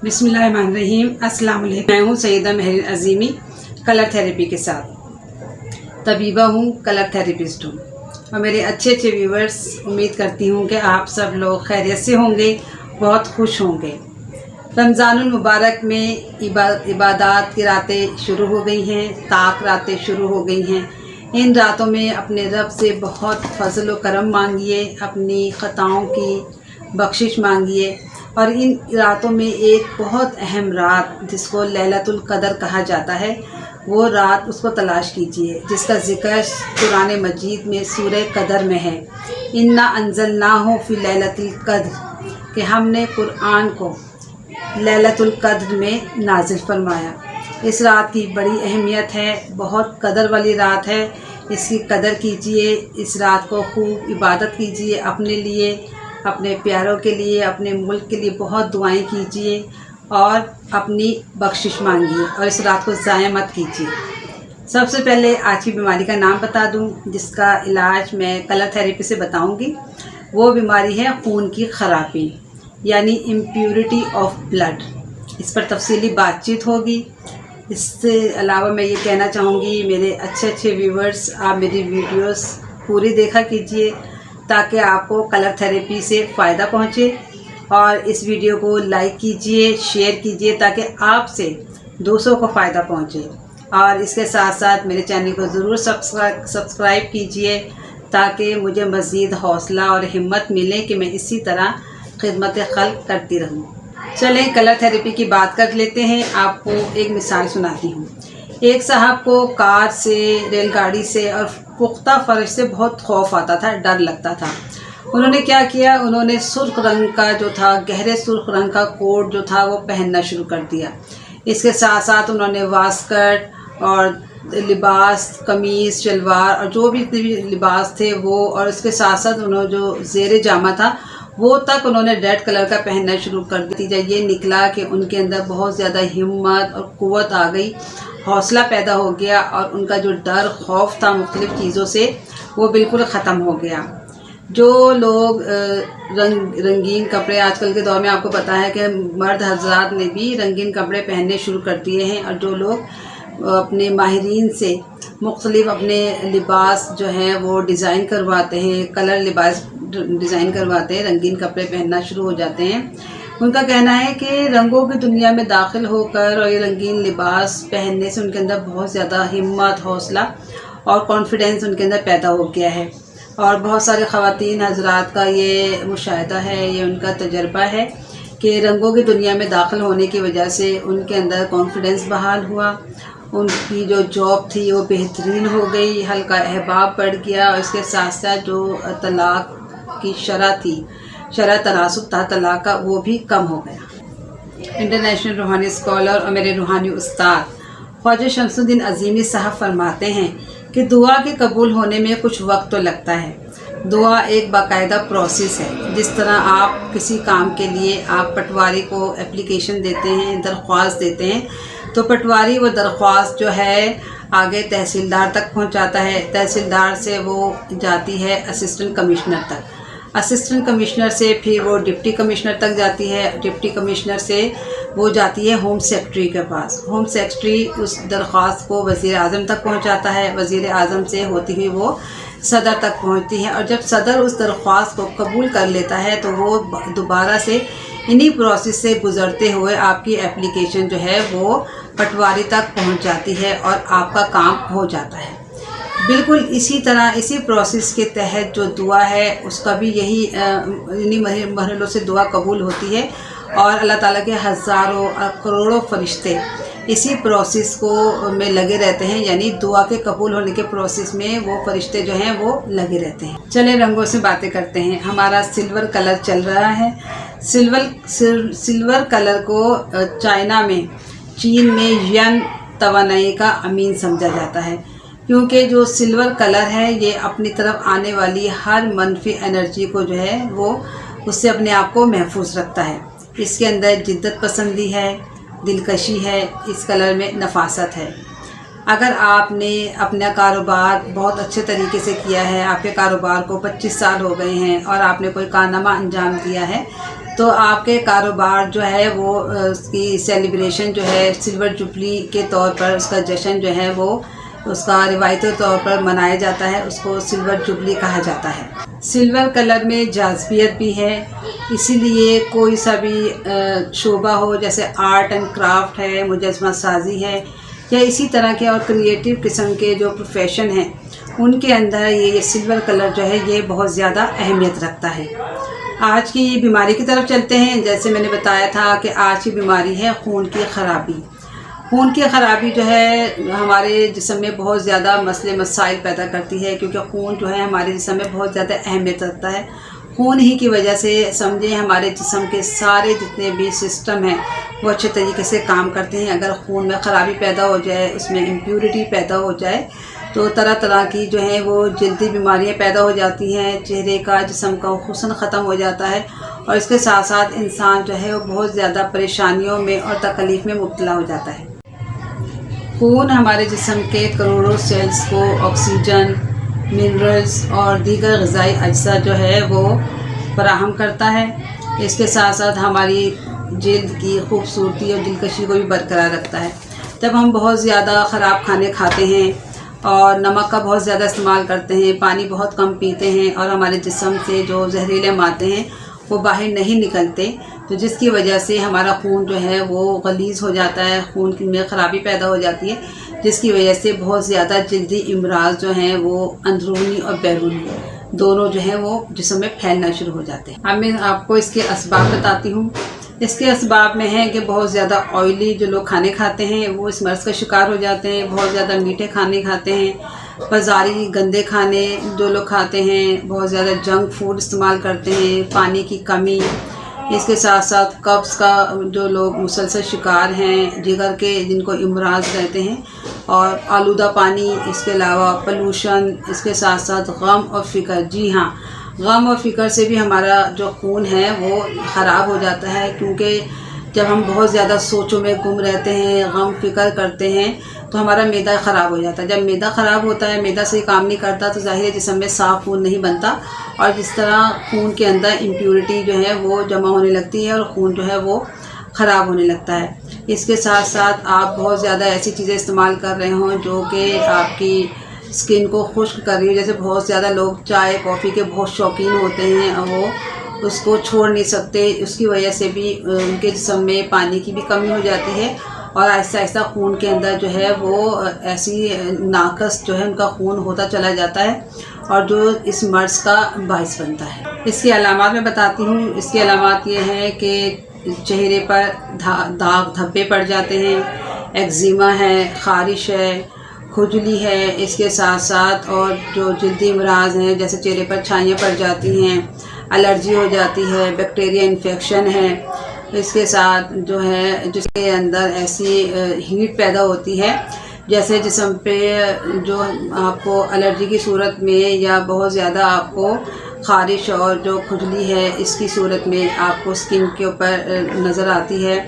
बिस्मिल्लाहिर्रहमानिर्रहीम। अस्सलाम वालेकुम। मैं हूँ सैयदा महरीन अज़ीमी, कलर थेरेपी के साथ तबीबा हूँ, कलर थेरेपिस्ट हूँ। और मेरे अच्छे अच्छे व्यूवर्स, उम्मीद करती हूँ कि आप सब लोग खैरियत से होंगे, बहुत खुश होंगे। रमज़ानुल मुबारक में इबादत की रातें शुरू हो गई हैं, ताक रातें शुरू हो गई हैं। इन रातों में अपने रब से बहुत फजल व करम मांगिए, अपनी ख़ताओं की बख्शिश मांगिए। और इन रातों में एक बहुत अहम रात जिसको लैलतुल क़द्र कहा जाता है, वो रात उसको तलाश कीजिए, जिसका ज़िक्र कुरान मजीद में सूरह क़द्र में है। इन्ना अंज़लनाहु फ़ी लैलतिल क़द्र, कि हमने कुरान को लैलतुल क़द्र में नाज़िल फरमाया। इस रात की बड़ी अहमियत है, बहुत कदर वाली रात है। इसकी कदर कीजिए, इस रात को खूब इबादत कीजिए, अपने लिए, अपने प्यारों के लिए, अपने मुल्क के लिए बहुत दुआएं कीजिए और अपनी बख्शिश मांगिए और इस रात को ज़ाया मत कीजिए। सबसे पहले आज की बीमारी का नाम बता दूं, जिसका इलाज मैं कलर थेरेपी से बताऊंगी। वो बीमारी है खून की ख़राबी, यानी इम्प्योरिटी ऑफ ब्लड। इस पर तफसीली बातचीत होगी। इससे अलावा मैं ये कहना चाहूँगी, मेरे अच्छे अच्छे व्यूवर्स, आप मेरी वीडियोस पूरी देखा कीजिए ताकि आपको कलर थेरेपी से फ़ायदा पहुँचे। और इस वीडियो को लाइक कीजिए, शेयर कीजिए ताकि आपसे दूसरों को फ़ायदा पहुँचे। और इसके साथ साथ मेरे चैनल को ज़रूर सब्सक्राइब कीजिए ताकि मुझे मज़ीद हौसला और हिम्मत मिले कि मैं इसी तरह खिदमत खल्क़ करती रहूँ। चलें कलर थेरेपी की बात कर लेते हैं। आपको एक मिसाल सुनाती हूँ। एक साहब को कार से, रेलगाड़ी से और पुख्ता फर्श से बहुत खौफ आता था, डर लगता था। उन्होंने क्या किया, उन्होंने सुर्ख रंग का जो था, गहरे सुर्ख रंग का कोट जो था वो पहनना शुरू कर दिया। इसके साथ साथ उन्होंने वास्कट और लिबास, कमीज़, शलवार और जो भी लिबास थे वो, और इसके साथ साथ उन्होंने जो ज़ेरे जामा था वो तक उन्होंने रेड कलर का पहनना शुरू कर दिया। नतीजा ये निकला कि उनके अंदर बहुत ज़्यादा हिम्मत और क़ुव्वत आ गई, हौसला पैदा हो गया और उनका जो डर खौफ था मुख्तलिफ़ चीज़ों से, वो बिल्कुल ख़त्म हो गया। जो लोग रंगीन कपड़े, आजकल के दौर में आपको पता है कि मर्द हज़रात ने भी रंगीन कपड़े पहनने शुरू कर दिए हैं। और जो लोग अपने माहिरीन से मुख्तलिफ़ अपने लिबास जो हैं वो डिज़ाइन करवाते हैं, कलर लिबास डिज़ाइन करवाते हैं, रंगीन कपड़े पहनना शुरू हो जाते हैं। उनका कहना है कि रंगों की दुनिया में दाखिल होकर और ये रंगीन लिबास पहनने से उनके अंदर बहुत ज़्यादा हिम्मत, हौसला और कॉन्फिडेंस उनके अंदर पैदा हो गया है। और बहुत सारे ख़वातीन हज़रात का ये मुशाहिदा है, ये उनका तजर्बा है कि रंगों की दुनिया में दाखिल होने की वजह से उनके अंदर कॉन्फिडेंस बहाल हुआ, उनकी जो जॉब थी वो बेहतरीन हो गई, हल्का अहबाब बढ़ गया। और इसके साथ साथ जो तलाक़ की शरह थी, शरह तनासुब था तलाक़ का, वो भी कम हो गया। इंटरनेशनल रूहानी स्कॉलर और मेरे रूहानी उस्ताद ख्वाजा शमसुद्दीन अज़ीमी साहब फरमाते हैं कि दुआ के कबूल होने में कुछ वक्त तो लगता है। दुआ एक बाकायदा प्रोसेस है। जिस तरह आप किसी काम के लिए आप पटवारी को एप्लीकेशन देते हैं, दरख्वास्त देते हैं, तो पटवारी वो दरख्वास्त जो है आगे तहसीलदार तक पहुंचाता है, तहसीलदार से वो जाती है असिस्टेंट कमिश्नर तक, असिस्टेंट कमिश्नर से फिर वो डिप्टी कमिश्नर तक जाती है, डिप्टी कमिश्नर से वो जाती है होम सेक्रेटरी के पास, होम सेक्रेटरी उस दरख्वास्त को वज़ीर आज़म तक पहुंचाता है, वज़ीर आज़म से होती हुई वो सदर तक पहुंचती है। और जब सदर उस दरख्वास्त को कबूल कर लेता है तो वो दोबारा से इन्हीं प्रोसेस से गुज़रते हुए आपकी एप्लीकेशन जो है वो पटवारी तक पहुंच जाती है और आपका काम हो जाता है। बिल्कुल इसी तरह, इसी प्रोसेस के तहत जो दुआ है उसका भी यही इन्हीं मरहलों से दुआ कबूल होती है। और अल्लाह ताला के हज़ारों करोड़ों फरिश्ते इसी प्रोसेस को में लगे रहते हैं, यानी दुआ के कबूल होने के प्रोसेस में वो फरिश्ते जो हैं वो लगे रहते हैं। चले रंगों से बातें करते हैं। हमारा सिल्वर कलर चल रहा है। सिल्वर कलर को चाइना में, चीन में यंग तवानाई का अमीन समझा जाता है, क्योंकि जो सिल्वर कलर है ये अपनी तरफ आने वाली हर मनफी एनर्जी को जो है वो उससे अपने आप को महफूज रखता है। इसके अंदर जिद्दत पसंदी है, दिलकशी है, इस कलर में नफासत है। अगर आपने अपना कारोबार बहुत अच्छे तरीके से किया है, आपके कारोबार को 25 साल हो गए हैं और आपने कोई कारनामा अंजाम दिया है, तो आपके कारोबार जो है वो उसकी सेलिब्रेशन जो है सिल्वर जुबली के तौर पर उसका जश्न जो है वो उसका रिवायती तौर पर मनाया जाता है, उसको सिल्वर जुबली कहा जाता है। सिल्वर कलर में जाज़बियत भी है, इसीलिए कोई सा भी शोबा हो, जैसे आर्ट एंड क्राफ्ट है, मुजस्समा साजी है, या इसी तरह के और क्रिएटिव किस्म के जो प्रोफेशन हैं, उनके अंदर ये सिल्वर कलर जो है ये बहुत ज़्यादा अहमियत रखता है। आज की बीमारी की तरफ चलते हैं। जैसे मैंने बताया था कि आज की बीमारी है खून की ख़राबी। खून की ख़राबी जो है हमारे जिस्म में बहुत ज़्यादा मसले मसाइल पैदा करती है, क्योंकि खून जो है हमारे जिस्म में बहुत ज़्यादा अहमियत रखता है। खून ही की वजह से समझें हमारे जिस्म के सारे जितने भी सिस्टम हैं वो अच्छे तरीके से काम करते हैं। अगर खून में ख़राबी पैदा हो जाए, उसमें इम्प्योरिटी पैदा हो जाए, तो तरह तरह की जो है वो जल्दी बीमारियां पैदा हो जाती हैं। चेहरे का, जिस्म का हुस्न ख़त्म हो जाता है, और इसके साथ साथ इंसान जो है वो बहुत ज़्यादा परेशानियों में और तकलीफ़ में मुब्तला हो जाता है। खून हमारे जिस्म के करोड़ों सेल्स को ऑक्सीजन, मिनरल्स और दीगर ग़िज़ाई अज्जा जो है वो फराहम करता है। इसके साथ साथ हमारी जल्द की खूबसूरती और दिलकशी को भी बरकरार रखता है। जब हम बहुत ज़्यादा ख़राब खाने खाते हैं और नमक का बहुत ज़्यादा इस्तेमाल करते हैं, पानी बहुत कम पीते हैं, और हमारे जिस्म से जो जहरीले मादे हैं वो बाहर नहीं निकलते, तो जिसकी वजह से हमारा खून जो है वो गलीज़ हो जाता है, खून में ख़राबी पैदा हो जाती है, जिसकी वजह से बहुत ज़्यादा जल्दी इमराज जो हैं वो अंदरूनी और बैरूनी दोनों जो हैं वो जिस्म में फैलना शुरू हो जाते हैं। अब मैं आपको इसके असबाब बताती हूँ। इसके असबाब में है कि बहुत ज़्यादा ऑयली जो लोग खाने खाते हैं वो इस मर्ज़ का शिकार हो जाते हैं। बहुत ज़्यादा मीठे खाने खाते हैं, बाज़ारी गंदे खाने जो लोग खाते हैं, बहुत ज़्यादा जंक फूड इस्तेमाल करते हैं, पानी की कमी, इसके साथ साथ कब्ज़ का जो लोग मुसलसल शिकार हैं, जिगर के जिनको इमराज रहते हैं, और आलूदा पानी, इसके अलावा पलूशन, इसके साथ साथ गम और फ़िक्र। जी हाँ, गम और फ़िक्र से भी हमारा जो खून है वो ख़राब हो जाता है, क्योंकि जब हम बहुत ज़्यादा सोचों में गुम रहते हैं, गम फ़िक्र करते हैं, तो हमारा मैदा ख़राब हो जाता है। जब मैदा ख़राब होता है, मैदा सही काम नहीं करता, तो ज़ाहिर है जिस्म में साफ़ खून नहीं बनता, और जिस तरह खून के अंदर इम्प्योरिटी जो है वो जमा होने लगती है और खून जो है वो ख़राब होने लगता है। इसके साथ साथ आप बहुत ज़्यादा ऐसी चीज़ें इस्तेमाल कर रहे हों जो कि आपकी स्किन को खुश्क कर रही है। जैसे बहुत ज़्यादा लोग चाय कॉफ़ी के बहुत शौकीन होते हैं और वो उसको छोड़ नहीं सकते, उसकी वजह से भी उनके जिस्म में पानी की भी कमी हो जाती है, और आहिस्ता आहिस्ता खून के अंदर जो है वो ऐसी नाकस जो है उनका खून होता चला जाता है, और जो इस मर्ज़ का बाइस बनता है। इसकी अलामात मैं बताती हूँ। इसकी अलामात ये हैं कि चेहरे पर दाग धब्बे पड़ जाते हैं, एक्जिमा है, ख़ारिश है, खुजली है, इसके साथ साथ और जो जल्दी इमराज हैं जैसे चेहरे पर छाइयाँ पड़ जाती हैं, एलर्जी हो जाती है, बैक्टीरिया इन्फेक्शन है, इसके साथ जो है जिसके अंदर ऐसी हीट पैदा होती है, जैसे जिस्म पे जो आपको एलर्जी की सूरत में या बहुत ज़्यादा आपको ख़ारिश और जो खुजली है इसकी सूरत में आपको स्किन के ऊपर नज़र आती है,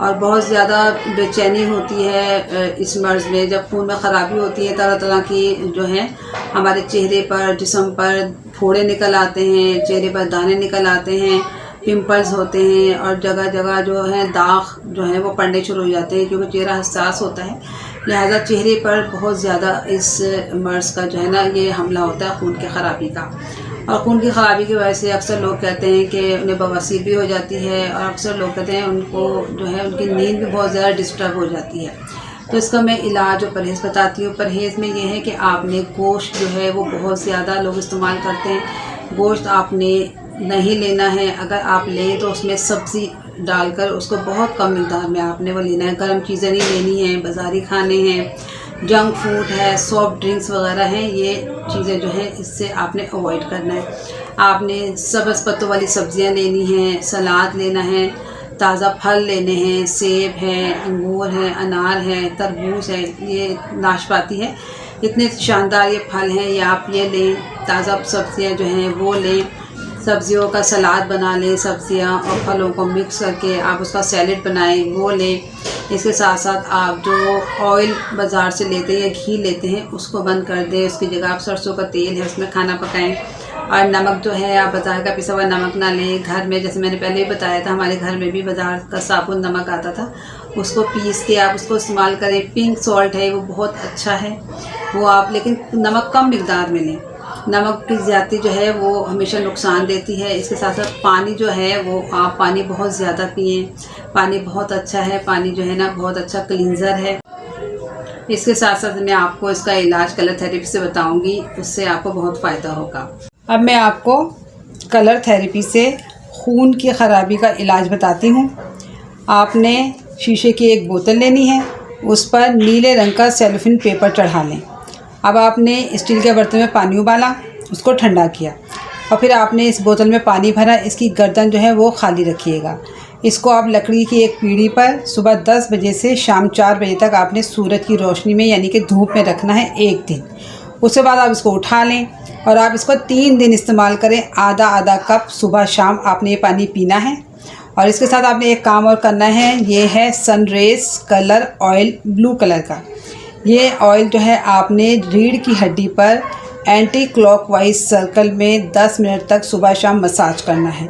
और बहुत ज़्यादा बेचैनी होती है इस मर्ज़ में। जब खून में ख़राबी होती है, तरह तरह की जो है हमारे चेहरे पर, जिस्म पर फोड़े निकल आते हैं, चेहरे पर दाने निकल आते हैं, पिंपल्स होते हैं, और जगह जगह जो है दाग जो है वो पड़ने शुरू हो जाते हैं, क्योंकि चेहरा हसास होता है, लिहाजा चेहरे पर बहुत ज़्यादा इस मर्ज़ का जो है ना ये हमला होता है खून की ख़राबी का। और खून की ख़राबी की वजह से अक्सर लोग कहते हैं कि उन्हें बवासीर भी हो जाती है, और अक्सर लोग कहते हैं उनको जो है उनकी नींद भी बहुत ज़्यादा डिस्टर्ब हो जाती है। तो इसका मैं इलाज और परहेज़ बताती हूँ। परहेज़ में ये है कि आपने गोश्त जो है वो बहुत ज़्यादा लोग इस्तेमाल करते हैं, गोश्त आपने नहीं लेना है। अगर आप लें तो उसमें सब्ज़ी डालकर उसको बहुत कम मिक़दार में आपने वो लेना है। गर्म चीज़ें नहीं लेनी हैं, बाज़ारी खाने हैं, जंक फूड है, सॉफ्ट ड्रिंक्स वगैरह हैं, ये चीज़ें जो हैं इससे आपने अवॉइड करना है। आपने सब्ज़ पत्तों वाली सब्ज़ियाँ लेनी हैं, सलाद लेना है, ताज़ा फल लेने हैं, सेब है, अंगूर है, अनार है, तरबूज है, ये नाशपाती है, इतने शानदार ये फल हैं, ये आप ये लें। ताज़ा सब्ज़ियाँ जो हैं वो लें, सब्ज़ियों का सलाद बना लें, सब्ज़ियाँ और फलों को मिक्स करके आप उसका सैलेड बनाएं, वो लें। इसके साथ साथ आप जो ऑयल बाज़ार से लेते हैं या घी लेते हैं उसको बंद कर दें, उसकी जगह आप सरसों का तेल है उसमें खाना पकाएं। और नमक जो है आप बाज़ार का पिसा हुआ नमक ना लें, घर में जैसे मैंने पहले ही बताया था हमारे घर में भी बाज़ार का साबुन नमक आता था, उसको पीस के आप उसको इस्तेमाल करें। पिंक सॉल्ट है वो बहुत अच्छा है वो आप, लेकिन नमक कम मिकदार में लें। नमक की ज़्यादती जो है वो हमेशा नुकसान देती है। इसके साथ साथ पानी जो है वो आप पानी बहुत ज़्यादा पिएँ, पानी बहुत अच्छा है, पानी जो है ना बहुत अच्छा क्लींज़र है। इसके साथ साथ मैं आपको इसका इलाज कलर थेरेपी से बताऊंगी, उससे आपको बहुत फ़ायदा होगा। अब मैं आपको कलर थेरेपी से खून की ख़राबी का इलाज बताती हूँ। आपने शीशे की एक बोतल लेनी है, उस पर नीले रंग का सेलोफेन पेपर चढ़ा लें। अब आपने स्टील के बर्तन में पानी उबाला, उसको ठंडा किया और फिर आपने इस बोतल में पानी भरा। इसकी गर्दन जो है वो खाली रखिएगा। इसको आप लकड़ी की एक पीढ़ी पर सुबह 10 बजे से शाम 4 बजे तक आपने सूरज की रोशनी में यानी कि धूप में रखना है 1 दिन। उसके बाद आप इसको उठा लें और आप इसको 3 दिन इस्तेमाल करें। आधा आधा कप सुबह शाम आपने ये पानी पीना है। और इसके साथ आपने एक काम और करना है, ये है sun rays colour oil blue colour का। ये ऑयल जो है आपने रीढ़ की हड्डी पर एंटी क्लॉकवाइज सर्कल में 10 मिनट तक सुबह शाम मसाज करना है।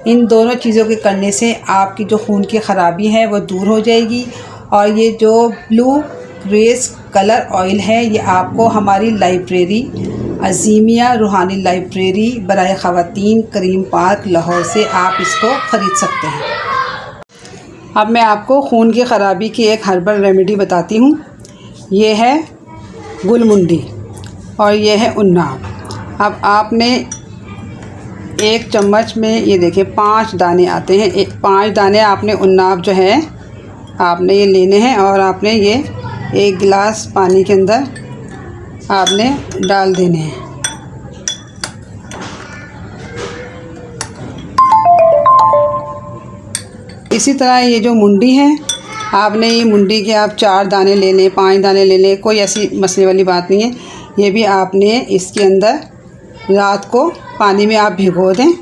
इन दोनों चीज़ों के करने से आपकी जो खून की ख़राबी है वो दूर हो जाएगी। और ये जो ब्लू रेस कलर ऑयल है ये आपको हमारी लाइब्रेरी अज़ीमिया रूहानी लाइब्रेरी बराए ख़वातीन करीम पार्क लाहौर से आप इसको ख़रीद सकते हैं। अब मैं आपको खून की ख़राबी की एक हर्बल रेमेडी बताती हूँ। ये है गुलमुंडी और ये है उन्नाब। अब आपने 1 चम्मच में ये देखिए 5 दाने आते हैं। 5 दाने आपने उन्नाब जो है आपने ये लेने हैं और आपने ये 1 गिलास पानी के अंदर आपने डाल देने हैं। इसी तरह ये जो मुंडी है आपने ये मुंडी के आप 4 दाने ले लें, 5 दाने ले लें, कोई ऐसी मसले वाली बात नहीं है। ये भी आपने इसके अंदर रात को पानी में आप भिगो दें,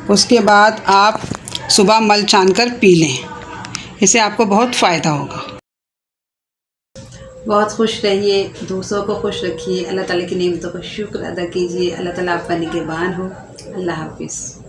उसके बाद आप सुबह मल छान कर पी लें। इससे आपको बहुत फ़ायदा होगा। बहुत खुश रहिए, दूसरों को खुश रखिए, अल्लाह ताला की नेमतों का शुक्र अदा कीजिए। अल्लाह ताला आपका निगहबान हो। अल्लाह हाफ़िज़।